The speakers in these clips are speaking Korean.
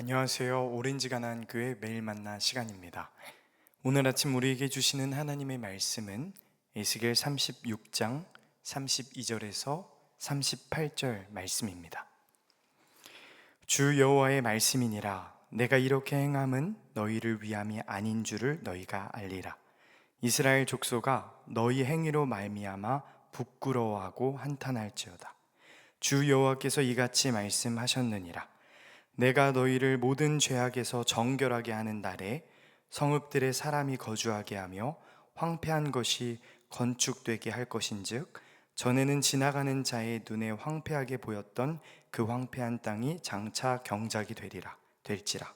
안녕하세요. 오렌지 가난 교회 매일 만나 시간입니다. 오늘 아침 우리에게 주시는 하나님의 말씀은 에스겔 36장 32절에서 38절 말씀입니다. 주 여호와의 말씀이니라. 내가 이렇게 행함은 너희를 위함이 아닌 줄을 너희가 알리라. 이스라엘 족속아, 너희 행위로 말미암아 부끄러워하고 한탄할지어다. 주 여호와께서 이같이 말씀하셨느니라. 내가 너희를 모든 죄악에서 정결하게 하는 날에 성읍들에 사람이 거주하게 하며 황폐한 것이 건축되게 할 것인즉, 전에는 지나가는 자의 눈에 황폐하게 보였던 그 황폐한 땅이 장차 경작이 될지라.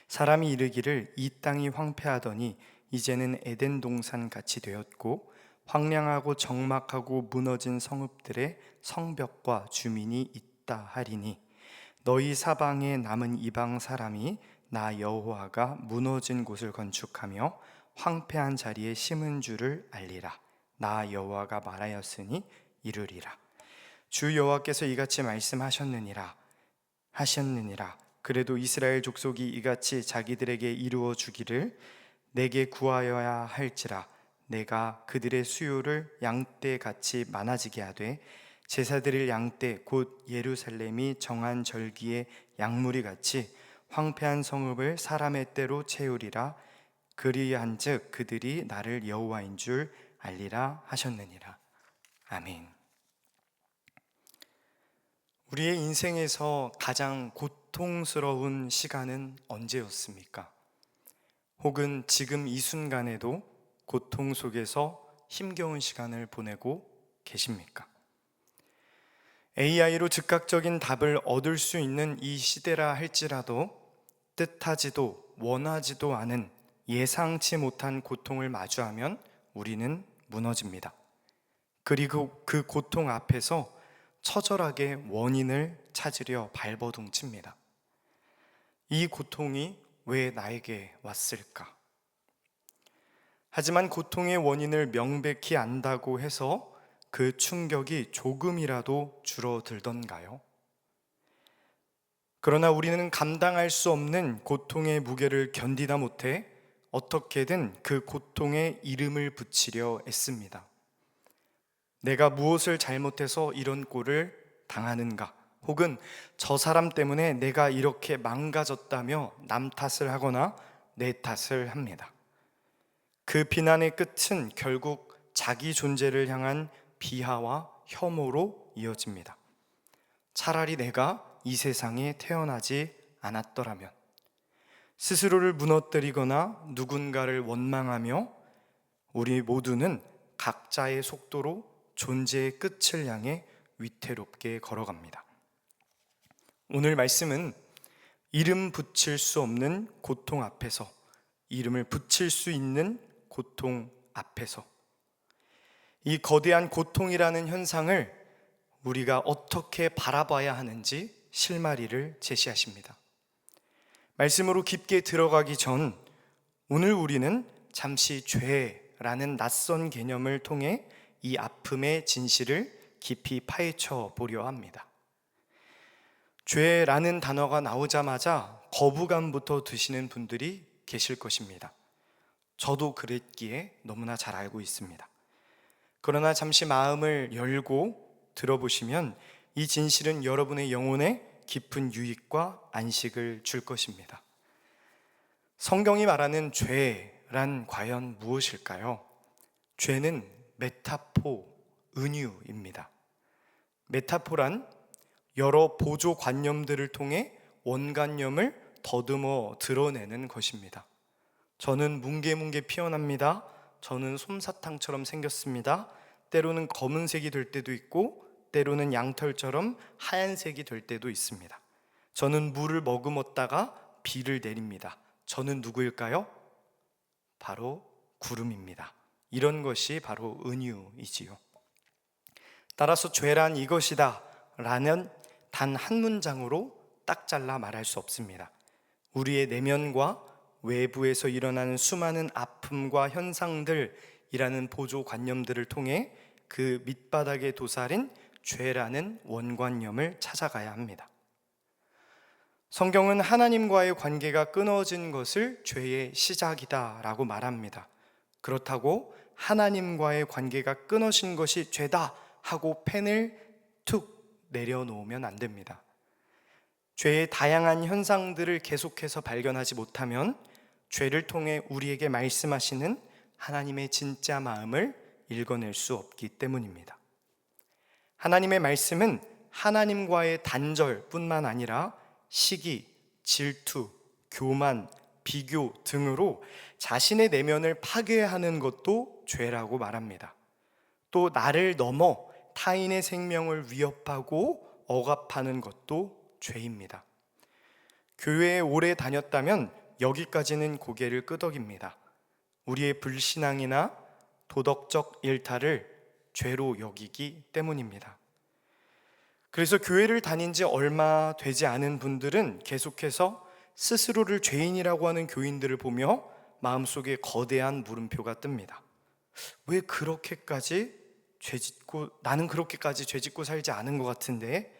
사람이 이르기를 이 땅이 황폐하더니 이제는 에덴 동산 같이 되었고, 황량하고 적막하고 무너진 성읍들의 성벽과 주민이 있다 하리니, 너희 사방에 남은 이방 사람이 나 여호와가 무너진 곳을 건축하며 황폐한 자리에 심은 줄을 알리라. 나 여호와가 말하였으니 이루리라. 주 여호와께서 이같이 말씀하셨느니라. 그래도 이스라엘 족속이 이같이 자기들에게 이루어 주기를 내게 구하여야 할지라. 내가 그들의 수요를 양떼같이 많아지게 하되 제사 드릴 양떼 곧 예루살렘이 정한 절기의 양무리 같이 황폐한 성읍을 사람의 떼로 채우리라. 그리한즉 그들이 나를 여호와인 줄 알리라 하셨느니라. 아멘. 우리의 인생에서 가장 고통스러운 시간은 언제였습니까? 혹은 지금 이 순간에도 고통 속에서 힘겨운 시간을 보내고 계십니까? AI로 즉각적인 답을 얻을 수 있는 이 시대라 할지라도 뜻하지도 원하지도 않은 예상치 못한 고통을 마주하면 우리는 무너집니다. 그리고 그 고통 앞에서 처절하게 원인을 찾으려 발버둥칩니다. 이 고통이 왜 나에게 왔을까? 하지만 고통의 원인을 명백히 안다고 해서 그 충격이 조금이라도 줄어들던가요? 그러나 우리는 감당할 수 없는 고통의 무게를 견디다 못해 어떻게든 그 고통에 이름을 붙이려 애씁니다. 내가 무엇을 잘못해서 이런 꼴을 당하는가? 혹은 저 사람 때문에 내가 이렇게 망가졌다며 남 탓을 하거나 내 탓을 합니다. 그 비난의 끝은 결국 자기 존재를 향한 비하와 혐오로 이어집니다. 차라리 내가 이 세상에 태어나지 않았더라면, 스스로를 무너뜨리거나 누군가를 원망하며 우리 모두는 각자의 속도로 존재의 끝을 향해 위태롭게 걸어갑니다. 오늘 말씀은 이름 붙일 수 없는 고통 앞에서 이름을 붙일 수 있는 고통 앞에서 이 거대한 고통이라는 현상을 우리가 어떻게 바라봐야 하는지 실마리를 제시하십니다. 말씀으로 깊게 들어가기 전 오늘 우리는 잠시 죄라는 낯선 개념을 통해 이 아픔의 진실을 깊이 파헤쳐 보려 합니다. 죄라는 단어가 나오자마자 거부감부터 드시는 분들이 계실 것입니다. 저도 그랬기에 너무나 잘 알고 있습니다. 그러나 잠시 마음을 열고 들어보시면 이 진실은 여러분의 영혼에 깊은 유익과 안식을 줄 것입니다. 성경이 말하는 죄란 과연 무엇일까요? 죄는 메타포, 은유입니다. 메타포란 여러 보조관념들을 통해 원관념을 더듬어 드러내는 것입니다. 저는 뭉게뭉게 피어납니다. 저는 솜사탕처럼 생겼습니다. 때로는 검은색이 될 때도 있고 때로는 양털처럼 하얀색이 될 때도 있습니다. 저는 물을 머금었다가 비를 내립니다. 저는 누구일까요? 바로 구름입니다. 이런 것이 바로 은유이지요. 따라서 죄란 이것이다 라는 단 한 문장으로 딱 잘라 말할 수 없습니다. 우리의 내면과 외부에서 일어나는 수많은 아픔과 현상들이라는 보조관념들을 통해 그 밑바닥에 도사린 죄라는 원관념을 찾아가야 합니다. 성경은 하나님과의 관계가 끊어진 것을 죄의 시작이다라고 말합니다. 그렇다고 하나님과의 관계가 끊어진 것이 죄다 하고 펜을 툭 내려놓으면 안 됩니다. 죄의 다양한 현상들을 계속해서 발견하지 못하면 죄를 통해 우리에게 말씀하시는 하나님의 진짜 마음을 읽어낼 수 없기 때문입니다. 하나님의 말씀은 하나님과의 단절뿐만 아니라 시기, 질투, 교만, 비교 등으로 자신의 내면을 파괴하는 것도 죄라고 말합니다. 또 나를 넘어 타인의 생명을 위협하고 억압하는 것도 죄입니다. 교회에 오래 다녔다면 여기까지는 고개를 끄덕입니다. 우리의 불신앙이나 도덕적 일탈을 죄로 여기기 때문입니다. 그래서 교회를 다닌 지 얼마 되지 않은 분들은 계속해서 스스로를 죄인이라고 하는 교인들을 보며 마음속에 거대한 물음표가 뜹니다. 왜 그렇게까지 나는 그렇게까지 죄짓고 살지 않은 것 같은데,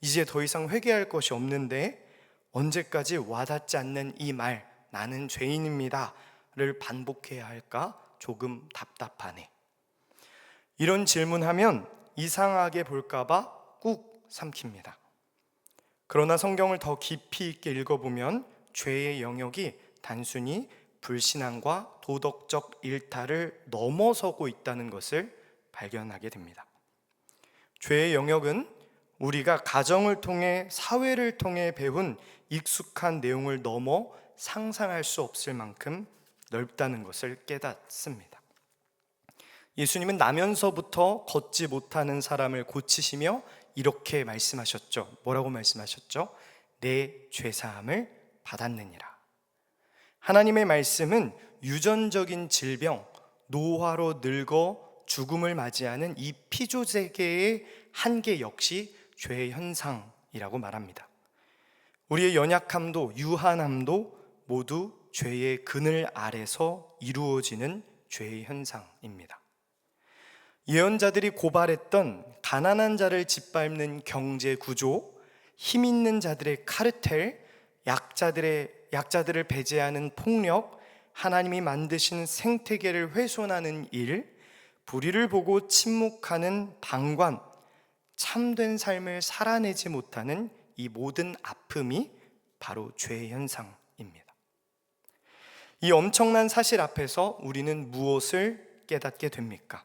이제 더 이상 회개할 것이 없는데 언제까지 와닿지 않는 이 말, 나는 죄인입니다 를 반복해야 할까 조금 답답하네. 이런 질문하면 이상하게 볼까봐 꾹 삼킵니다. 그러나 성경을 더 깊이 있게 읽어보면 죄의 영역이 단순히 불신앙과 도덕적 일탈을 넘어서고 있다는 것을 발견하게 됩니다. 죄의 영역은 우리가 가정을 통해, 사회를 통해 배운 익숙한 내용을 넘어 상상할 수 없을 만큼 넓다는 것을 깨닫습니다. 예수님은 나면서부터 걷지 못하는 사람을 고치시며 이렇게 말씀하셨죠. 뭐라고 말씀하셨죠? 내 죄사함을 받았느니라. 하나님의 말씀은 유전적인 질병, 노화로 늙어 죽음을 맞이하는 이 피조세계의 한계 역시 죄의 현상이라고 말합니다. 우리의 연약함도 유한함도 모두 죄의 그늘 아래서 이루어지는 죄의 현상입니다. 예언자들이 고발했던 가난한 자를 짓밟는 경제 구조, 힘 있는 자들의 카르텔, 약자들을 배제하는 폭력, 하나님이 만드신 생태계를 훼손하는 일, 불의를 보고 침묵하는 방관, 참된 삶을 살아내지 못하는 이 모든 아픔이 바로 죄의 현상입니다. 이 엄청난 사실 앞에서 우리는 무엇을 깨닫게 됩니까?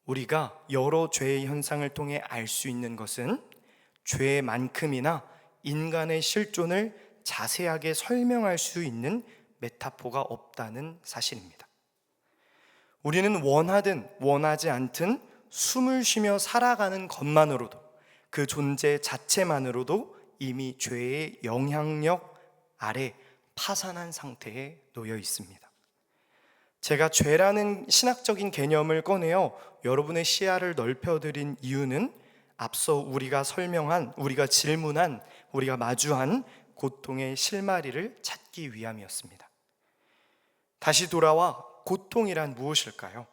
우리가 여러 죄의 현상을 통해 알 수 있는 것은 죄만큼이나 인간의 실존을 자세하게 설명할 수 있는 메타포가 없다는 사실입니다. 우리는 원하든 원하지 않든 숨을 쉬며 살아가는 것만으로도, 그 존재 자체만으로도 이미 죄의 영향력 아래 파산한 상태에 놓여 있습니다. 제가 죄라는 신학적인 개념을 꺼내어 여러분의 시야를 넓혀드린 이유는 앞서 우리가 질문한, 우리가 마주한 고통의 실마리를 찾기 위함이었습니다. 다시 돌아와 고통이란 무엇일까요?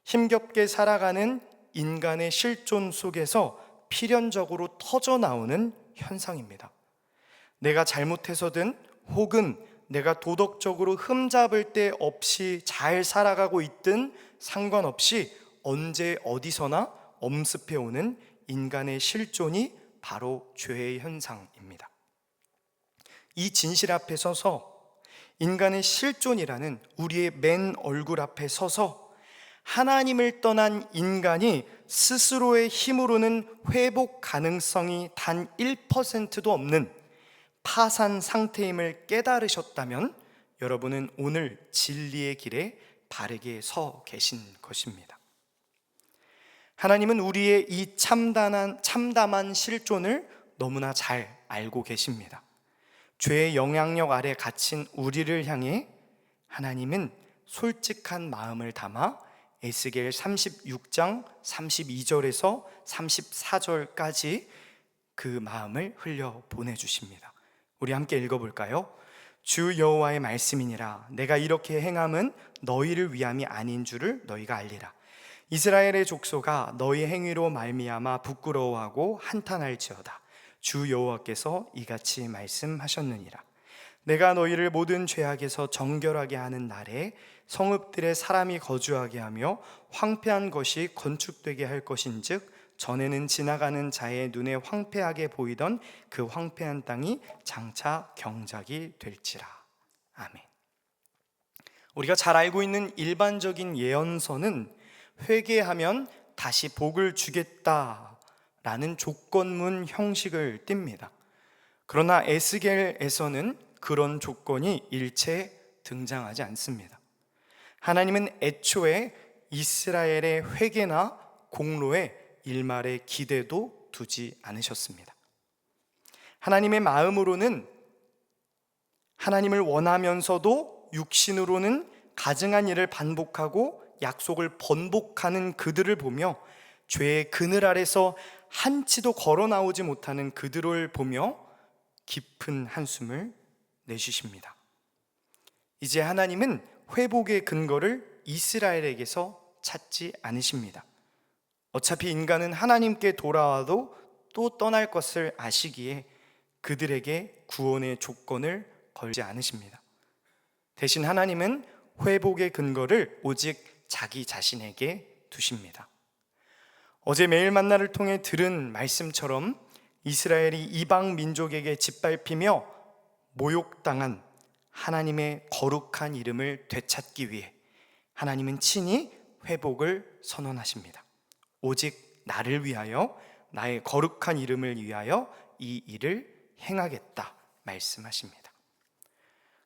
힘겹게 살아가는 인간의 실존 속에서 필연적으로 터져나오는 현상입니다. 내가 잘못해서든 혹은 내가 도덕적으로 흠잡을 데 없이 잘 살아가고 있든 상관없이 언제 어디서나 엄습해오는 인간의 실존이 바로 죄의 현상입니다. 이 진실 앞에 서서, 인간의 실존이라는 우리의 맨 얼굴 앞에 서서 하나님을 떠난 인간이 스스로의 힘으로는 회복 가능성이 단 1%도 없는 파산 상태임을 깨달으셨다면 여러분은 오늘 진리의 길에 바르게 서 계신 것입니다. 하나님은 우리의 이 참담한 실존을 너무나 잘 알고 계십니다. 죄의 영향력 아래 갇힌 우리를 향해 하나님은 솔직한 마음을 담아 에스겔 36장 32절에서 34절까지 그 마음을 흘려 보내주십니다. 우리 함께 읽어볼까요? 주 여호와의 말씀이니라. 내가 이렇게 행함은 너희를 위함이 아닌 줄을 너희가 알리라. 이스라엘의 족속아, 너희 행위로 말미암아 부끄러워하고 한탄할지어다. 주 여호와께서 이같이 말씀하셨느니라. 내가 너희를 모든 죄악에서 정결하게 하는 날에 성읍들에 사람이 거주하게 하며 황폐한 것이 건축되게 할 것인즉 전에는 지나가는 자의 눈에 황폐하게 보이던 그 황폐한 땅이 장차 경작이 될지라. 아멘. 우리가 잘 알고 있는 일반적인 예언서는 회개하면 다시 복을 주겠다라는 조건문 형식을 띱니다. 그러나 에스겔에서는 그런 조건이 일체 등장하지 않습니다. 하나님은 애초에 이스라엘의 회개나 공로에 일말의 기대도 두지 않으셨습니다. 하나님의 마음으로는 하나님을 원하면서도 육신으로는 가증한 일을 반복하고 약속을 번복하는 그들을 보며 죄의 그늘 아래서 한치도 걸어 나오지 못하는 그들을 보며 깊은 한숨을 내쉬십니다. 이제 하나님은 회복의 근거를 이스라엘에게서 찾지 않으십니다. 어차피 인간은 하나님께 돌아와도 또 떠날 것을 아시기에 그들에게 구원의 조건을 걸지 않으십니다. 대신 하나님은 회복의 근거를 오직 자기 자신에게 두십니다. 어제 매일 만나를 통해 들은 말씀처럼 이스라엘이 이방 민족에게 짓밟히며 모욕당한 하나님의 거룩한 이름을 되찾기 위해 하나님은 친히 회복을 선언하십니다. 오직 나를 위하여, 나의 거룩한 이름을 위하여 이 일을 행하겠다 말씀하십니다.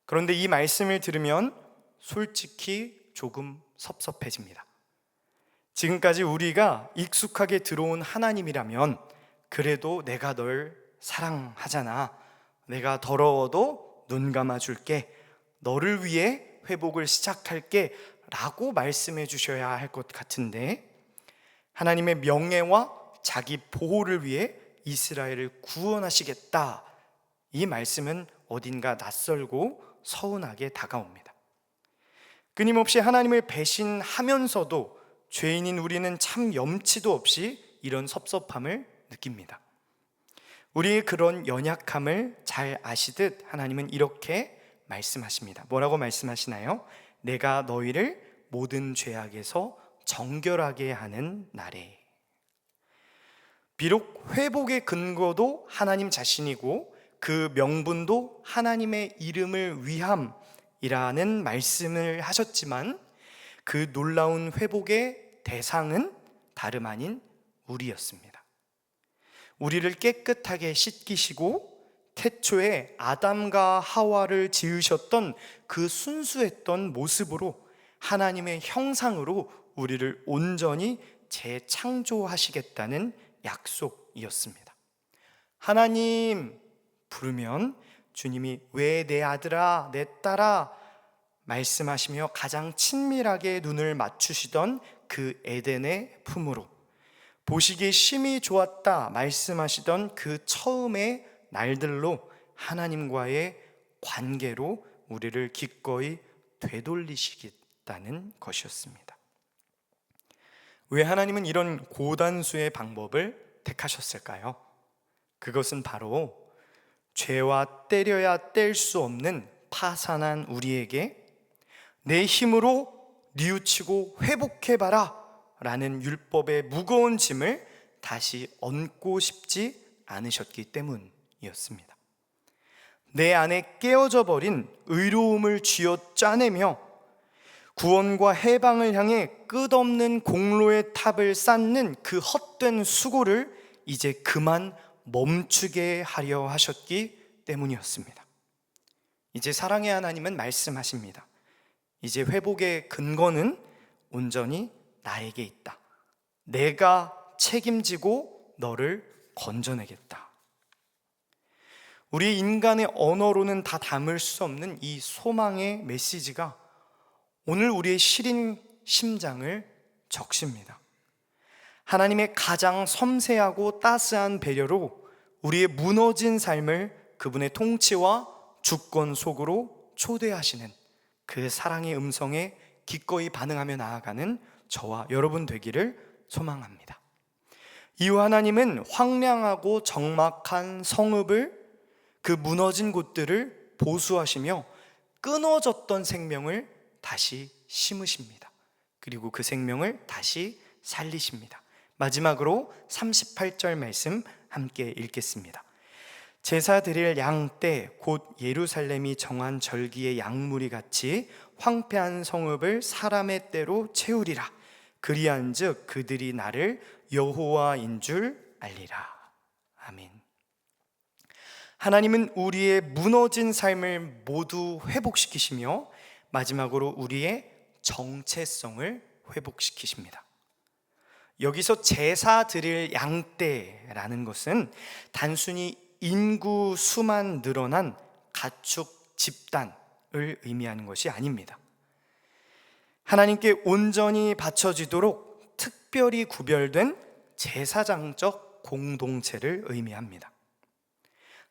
그런데 이 말씀을 들으면 솔직히 조금 섭섭해집니다. 지금까지 우리가 익숙하게 들어온 하나님이라면 그래도 내가 널 사랑하잖아, 내가 더러워도 눈 감아줄게, 너를 위해 회복을 시작할게 라고 말씀해 주셔야 할 것 같은데, 하나님의 명예와 자기 보호를 위해 이스라엘을 구원하시겠다, 이 말씀은 어딘가 낯설고 서운하게 다가옵니다. 끊임없이 하나님을 배신하면서도 죄인인 우리는 참 염치도 없이 이런 섭섭함을 느낍니다. 우리의 그런 연약함을 잘 아시듯 하나님은 이렇게 말씀하십니다. 뭐라고 말씀하시나요? 내가 너희를 모든 죄악에서 정결하게 하는 날에. 비록 회복의 근거도 하나님 자신이고 그 명분도 하나님의 이름을 위함이라는 말씀을 하셨지만 그 놀라운 회복의 대상은 다름 아닌 우리였습니다. 우리를 깨끗하게 씻기시고 태초에 아담과 하와를 지으셨던 그 순수했던 모습으로 하나님의 형상으로 우리를 온전히 재창조하시겠다는 약속이었습니다. 하나님 부르면 주님이 왜 내 아들아, 내 딸아 말씀하시며 가장 친밀하게 눈을 맞추시던 그 에덴의 품으로, 보시기에 심히 좋았다 말씀하시던 그 처음의 날들로 하나님과의 관계로 우리를 기꺼이 되돌리시겠다는 것이었습니다. 왜 하나님은 이런 고단수의 방법을 택하셨을까요? 그것은 바로 죄와 때려야 뗄 수 없는 파산한 우리에게 내 힘으로 뉘우치고 회복해봐라 라는 율법의 무거운 짐을 다시 얹고 싶지 않으셨기 때문이었습니다. 내 안에 깨어져 버린 의로움을 쥐어 짜내며 구원과 해방을 향해 끝없는 공로의 탑을 쌓는 그 헛된 수고를 이제 그만 멈추게 하려 하셨기 때문이었습니다. 이제 사랑의 하나님은 말씀하십니다. 이제 회복의 근거는 온전히 나에게 있다. 내가 책임지고 너를 건져내겠다. 우리 인간의 언어로는 다 담을 수 없는 이 소망의 메시지가 오늘 우리의 시린 심장을 적십니다. 하나님의 가장 섬세하고 따스한 배려로 우리의 무너진 삶을 그분의 통치와 주권 속으로 초대하시는 그 사랑의 음성에 기꺼이 반응하며 나아가는 저와 여러분 되기를 소망합니다. 이후 하나님은 황량하고 적막한 성읍을, 그 무너진 곳들을 보수하시며 끊어졌던 생명을 다시 심으십니다. 그리고 그 생명을 다시 살리십니다. 마지막으로 38절 말씀 함께 읽겠습니다. 제사 드릴 양 때 곧 예루살렘이 정한 절기의 양무리 같이 황폐한 성읍을 사람의 때로 채우리라. 그리한즉 그들이 나를 여호와인 줄 알리라. 아멘. 하나님은 우리의 무너진 삶을 모두 회복시키시며 마지막으로 우리의 정체성을 회복시키십니다. 여기서 제사 드릴 양떼라는 것은 단순히 인구 수만 늘어난 가축 집단을 의미하는 것이 아닙니다. 하나님께 온전히 바쳐지도록 특별히 구별된 제사장적 공동체를 의미합니다.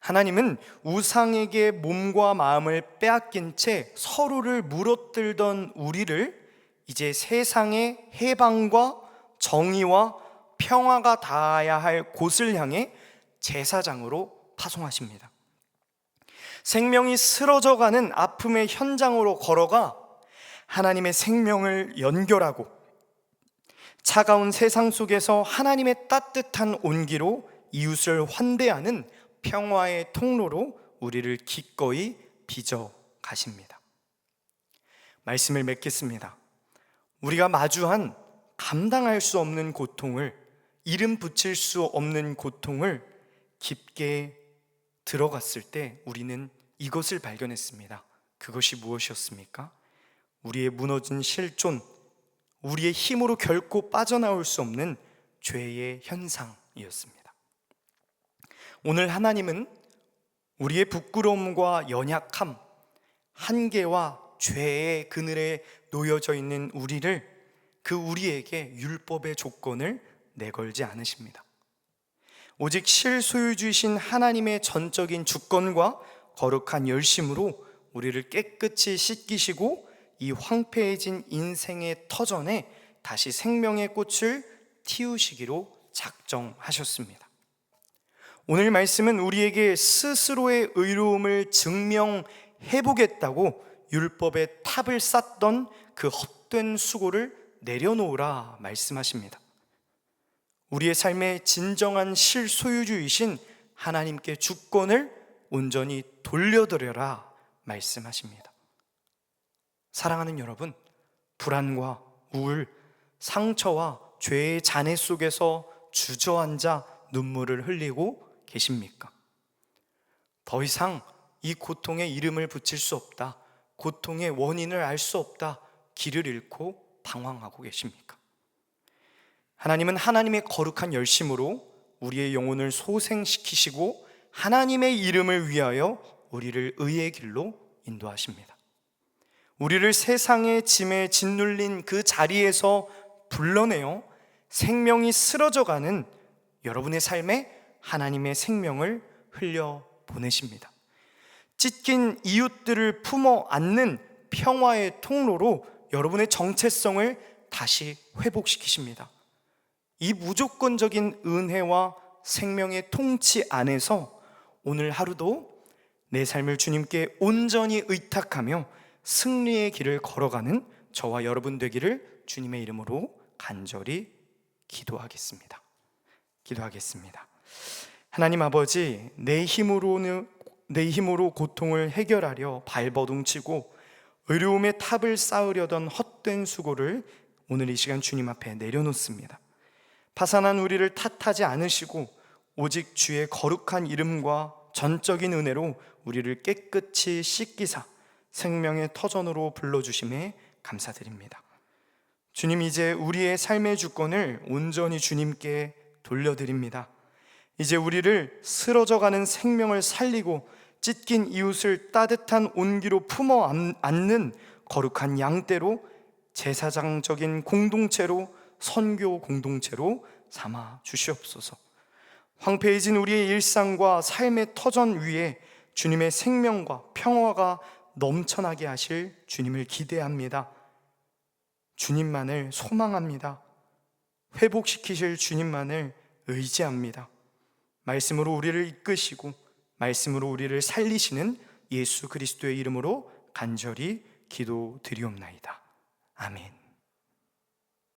하나님은 우상에게 몸과 마음을 빼앗긴 채 서로를 물어뜯던 우리를 이제 세상의 해방과 정의와 평화가 닿아야 할 곳을 향해 제사장으로 파송하십니다. 생명이 쓰러져가는 아픔의 현장으로 걸어가 하나님의 생명을 연결하고 차가운 세상 속에서 하나님의 따뜻한 온기로 이웃을 환대하는 평화의 통로로 우리를 기꺼이 빚어 가십니다. 말씀을 맺겠습니다. 우리가 마주한 감당할 수 없는 고통을, 이름 붙일 수 없는 고통을 깊게 들어갔을 때 우리는 이것을 발견했습니다. 그것이 무엇이었습니까? 우리의 무너진 실존, 우리의 힘으로 결코 빠져나올 수 없는 죄의 현상이었습니다. 오늘 하나님은 우리의 부끄러움과 연약함, 한계와 죄의 그늘에 놓여져 있는 우리를, 그 우리에게 율법의 조건을 내걸지 않으십니다. 오직 실소유주이신 하나님의 전적인 주권과 거룩한 열심으로 우리를 깨끗이 씻기시고 이 황폐해진 인생의 터전에 다시 생명의 꽃을 틔우시기로 작정하셨습니다. 오늘 말씀은 우리에게 스스로의 의로움을 증명해보겠다고 율법의 탑을 쌓던 그 헛된 수고를 내려놓으라 말씀하십니다. 우리의 삶의 진정한 실소유주이신 하나님께 주권을 온전히 돌려드려라 말씀하십니다. 사랑하는 여러분, 불안과 우울, 상처와 죄의 잔해 속에서 주저앉아 눈물을 흘리고 계십니까? 더 이상 이 고통에 이름을 붙일 수 없다, 고통의 원인을 알 수 없다, 길을 잃고 방황하고 계십니까? 하나님은 하나님의 거룩한 열심으로 우리의 영혼을 소생시키시고 하나님의 이름을 위하여 우리를 의의 길로 인도하십니다. 우리를 세상의 짐에 짓눌린 그 자리에서 불러내어 생명이 쓰러져가는 여러분의 삶에 하나님의 생명을 흘려보내십니다. 찢긴 이웃들을 품어 안는 평화의 통로로 여러분의 정체성을 다시 회복시키십니다. 이 무조건적인 은혜와 생명의 통치 안에서 오늘 하루도 내 삶을 주님께 온전히 의탁하며 승리의 길을 걸어가는 저와 여러분 되기를 주님의 이름으로 간절히 기도하겠습니다. 하나님 아버지, 내 힘으로 고통을 해결하려 발버둥치고 의로움의 탑을 쌓으려던 헛된 수고를 오늘 이 시간 주님 앞에 내려놓습니다. 파산한 우리를 탓하지 않으시고 오직 주의 거룩한 이름과 전적인 은혜로 우리를 깨끗이 씻기사 생명의 터전으로 불러주심에 감사드립니다. 주님, 이제 우리의 삶의 주권을 온전히 주님께 돌려드립니다. 이제 우리를 쓰러져가는 생명을 살리고 찢긴 이웃을 따뜻한 온기로 품어 안는 거룩한 양떼로, 제사장적인 공동체로, 선교 공동체로 삼아 주시옵소서. 황폐해진 우리의 일상과 삶의 터전 위에 주님의 생명과 평화가 넘쳐나게 하실 주님을 기대합니다. 주님만을 소망합니다. 회복시키실 주님만을 의지합니다. 말씀으로 우리를 이끄시고 말씀으로 우리를 살리시는 예수 그리스도의 이름으로 간절히 기도드리옵나이다. 아멘.